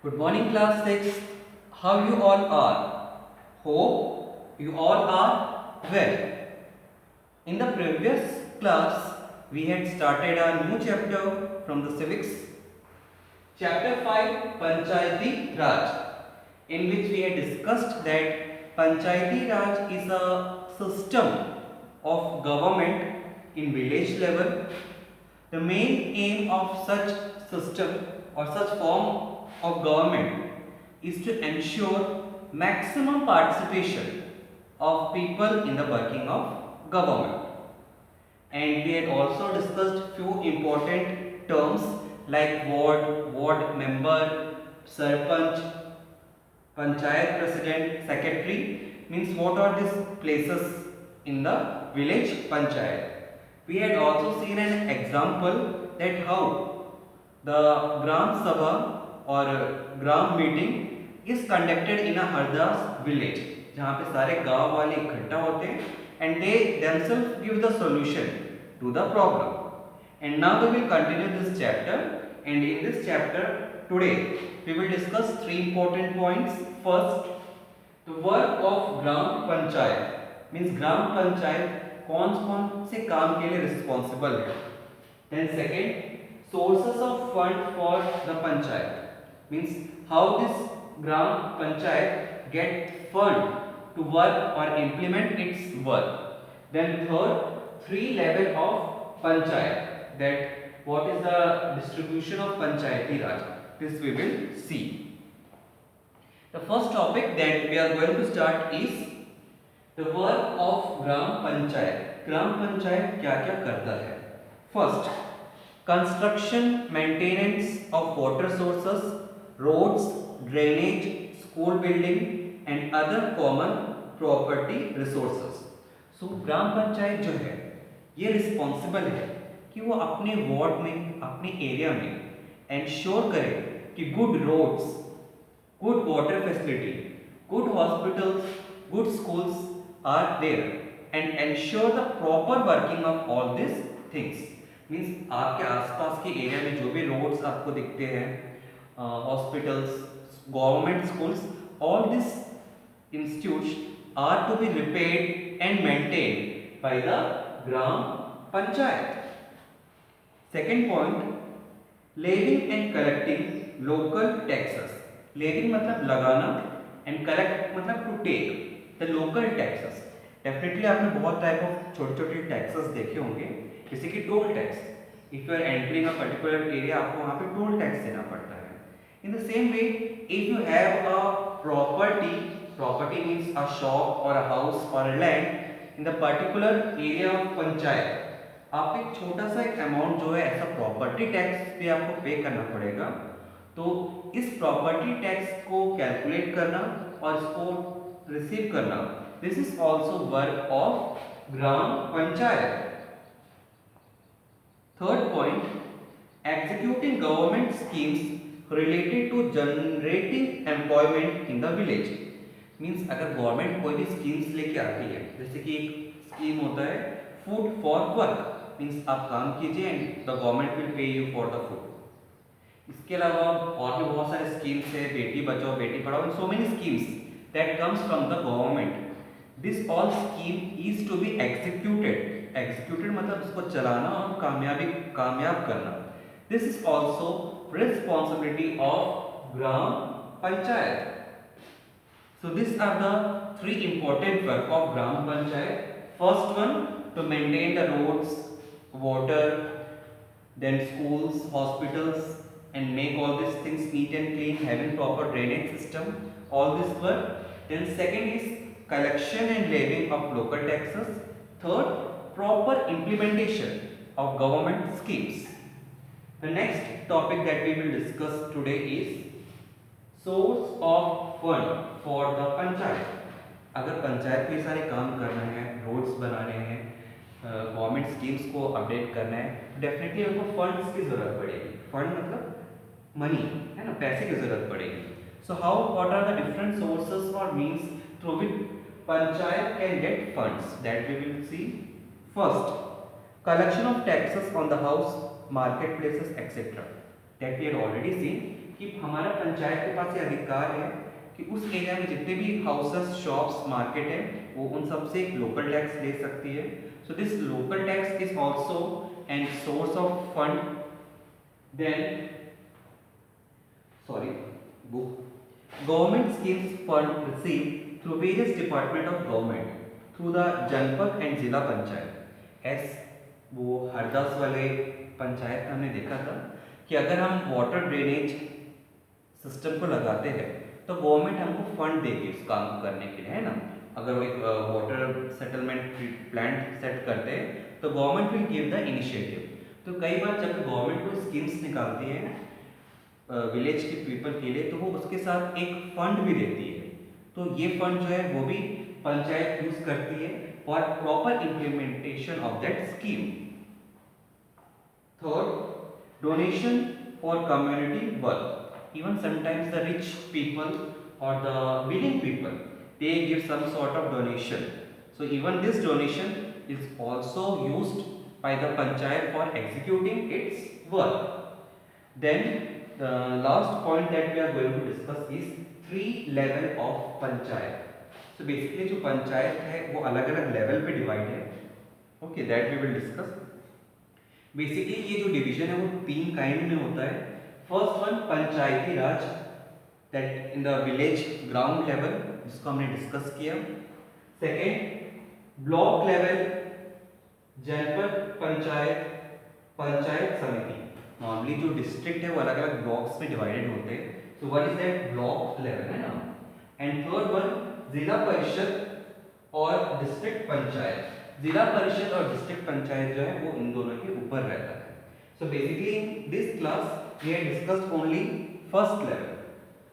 Good morning, class 6. How you all are? Hope you all are well. In the previous class, we had started a new chapter from the civics. Chapter 5, Panchayati Raj, in which we had discussed that Panchayati Raj is a system of government in village level. The main aim of such system or such form of government is to ensure maximum participation of people in the working of government. And we had also discussed few important terms like ward member, sarpanch, panchayat president, secretary. Means what are these places in the village panchayat. We had also seen an example that how the Gram Sabha or Gram meeting is conducted in a Hardas village, जहाँ पे सारे गांव वाले इकट्ठा होते हैं and they themselves give the solution to the problem. And now we will continue this chapter, and in this chapter today we will discuss three important points. First, the work of Gram Panchayat means Gram Panchayat कौन से काम के लिए responsible है. Then second, sources of fund for the panchayat means how this gram panchayat get fund to work or implement its work. Then third, three level of panchayat, that what is the distribution of panchayati raj. This we will see. The first topic that we are going to start is the work of gram panchayat. ग्राम पंचायत क्या क्या करता है? First, construction maintenance of water sources, roads, drainage, school building and other common property resources. So gram panchayat जो है ये responsible है कि वो अपने वार्ड में, अपने एरिया में इंश्योर करे कि good roads, good water facility, good hospitals, good schools are there and ensure the proper working of all these things. Means आपके आसपास के एरिया में जो भी रोड्स आपको दिखते हैं, hospitals, government schools, all these institutes are to be repaired and maintained by the gram panchayat. Second point, levying and collecting local taxes. Levying मतलब लगाना and collect मतलब to take the local taxes. Definitely आपने बहुत type of छोटे छोटे taxes देखे होंगे, जैसे कि toll tax. If you are entering a particular area, आपको वहाँ पे टोल टैक्स देना पड़ता है. In the same way, if you have a property, property means a shop और अ हाउस और a land in the particular area of panchayat, आप एक छोटा सा एक अमाउंट जो है ऐसा प्रॉपर्टी टैक्स पे आपको पे करना पड़ेगा. तो इस प्रॉपर्टी टैक्स को कैलकुलेट करना और इसको रिसीव करना, this is also work of gram panchayat. Third point, executing government schemes related to generating employment in the village. Means अगर गवर्नमेंट कोई भी स्कीम्स लेके आती है, जैसे कि एक स्कीम होता है फूड फॉर वर्क, मीन्स आप काम कीजिए and the government will pay you for the food. इसके अलावा और भी बहुत सारे स्कीम्स है, Beti Bachao Beti Padhao, and so many schemes that comes from the government. This all scheme is to be executed. Executed मतलब इसको चलाना और कामयाब करना. This is also responsibility of gram panchayat. So these are the three important work of gram panchayat. First one, to maintain the roads, water, then schools, hospitals, and make all these things neat and clean, having proper drainage system, all this work. Then second is collection and levying of local taxes. Third, proper implementation of government schemes. The next topic that we will discuss today is source of fund for the panchayat. अगर पंचायत में सारे काम करना है, roads बनाने हैं, government schemes को update करना है, डेफिनेटली उनको फंड्स की जरूरत पड़ेगी. फंड मतलब मनी है ना, पैसे की जरूरत पड़ेगी. So how, what are the different sources or means through which panchayat can get funds, that we will see. First, collection of taxes on the house, marketplaces, etc. That we had already seen. कि हमारा पंचायत के पास ये अधिकार है कि उस area में जितने भी हाउसेस, शॉप्स, मार्केट है, वो उन सब से लोकल टैक्स ले सकती है. So this local tax is also an source of fund. Then government schemes fund received through various department of government through the जनपद एंड जिला पंचायत. एस वो हरदास वाले पंचायत हमने देखा था कि अगर हम वाटर ड्रेनेज सिस्टम को लगाते हैं तो गवर्नमेंट हमको फंड देगी उस काम करने के लिए, है ना. अगर वो एक वाटर सेटलमेंट प्लांट सेट करते हैं तो government will give the initiative. तो कई बार जब गवर्नमेंट कोई स्कीम्स निकालती है विलेज के पीपल के लिए तो वो उसके साथ एक फंड भी देती है. तो ये फंड जो है वो भी पंचायत यूज करती है for proper implementation of that scheme. Third, donation for community work. Even sometimes the rich people or the willing people, they give some sort of donation. So even this donation is also used by the panchayat for executing its work. Then the last point that we are going to discuss is 3 level of panchayat. So basically जो पंचायत है वो अलग अलग level पे divide है. Okay, that we will discuss. Basically ये जो division है वो 3 काइंड में होता है. First one Panchayati Raj, that in the village ground level, जिसको हमने डिस्कस किया. सेकेंड ब्लॉक लेवल, जनपद पंचायत, पंचायत समिति. नॉर्मली जो डिस्ट्रिक्ट है वो अलग अलग ब्लॉक्स में डिवाइडेड होते हैं. So what is that block level, है ना. एंड थर्ड वन जिला परिषद और डिस्ट्रिक्ट पंचायत. जिला परिषद और डिस्ट्रिक्ट पंचायत जो है वो इन दोनों के ऊपर रहता है. So basically in this class we have discussed only first level,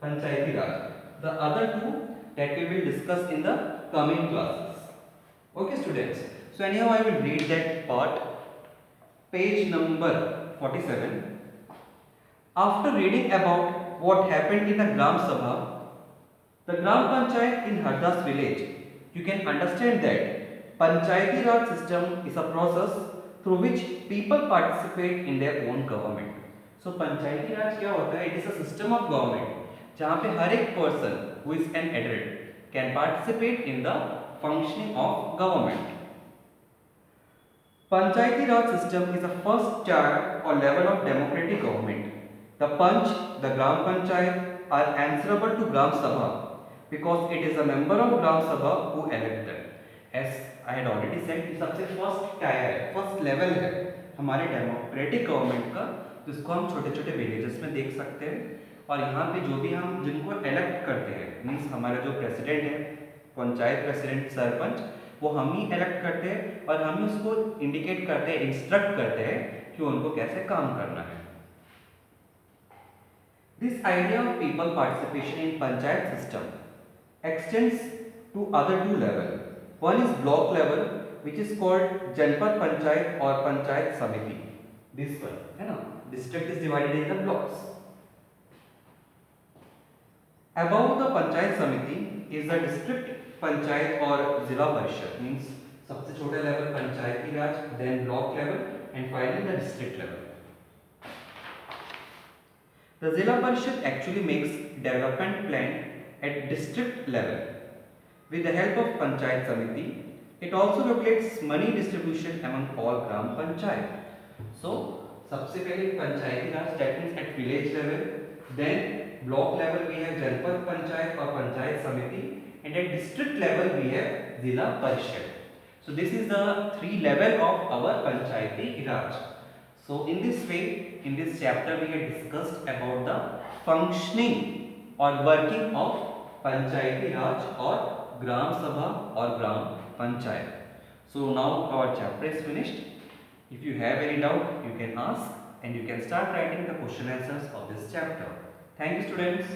Panchayati Raj. The other two that we will discuss in the coming classes. Okay students. So anyhow I will read that part. Page number 47. After reading about what happened in the Gram Sabha, the Gram Panchayat in Hardas village, you can understand that Panchayati Raj system is a process through which people participate in their own government. So पंचायती राज क्या होता है? It is a system of government जहाँ पे हर एक person who is an adult can participate in the functioning of government. Panchayati Raj system is the first tier or level of democratic government. The Panch, the Gram Panchayat are answerable to Gram Sabha because it is a member of Gram Sabha who elect them. As I had already said कि सबसे first tier है, first level है हमारे democratic government का, जिसको हम छोटे छोटे विलेजेस में देख सकते हैं. और यहाँ पे जो भी हम जिनको इलेक्ट करते हैं, मीन्स हमारा जो प्रेसिडेंट है, पंचायत प्रेसिडेंट, सरपंच, वो हम ही इलेक्ट करते हैं और हम ही उसको इंडिकेट करते हैं, इंस्ट्रक्ट करते हैं कि उनको कैसे काम करना है. This idea of people participation in panchayat system extends to other two level. One is block level, which is called Janpad Panchayat or Panchayat Samiti. This one, है ना? District is divided in the blocks. Above the Panchayat Samiti is the district Panchayat or Zila Parishad. Means सबसे छोटा level Panchayati Raj, then block level, and finally the district level. The Zila Parishad actually makes development plan at district level. With the help of Panchayat Samiti, it also regulates money distribution among all Gram Panchayat. So, सबसे पहले पंचायती राज, that means at village level, then block level we have Janpad Panchayat or Panchayat Samiti, and at district level we have Zila Parishad. So this is the 3 level of our Panchayati Raj. So in this way, in this chapter we have discussed about the functioning or working of Panchayati Raj or Gram Sabha or Gram Panchayat. So now our chapter is finished. If you have any doubt, you can ask and you can start writing the question answers of this chapter. Thank you students.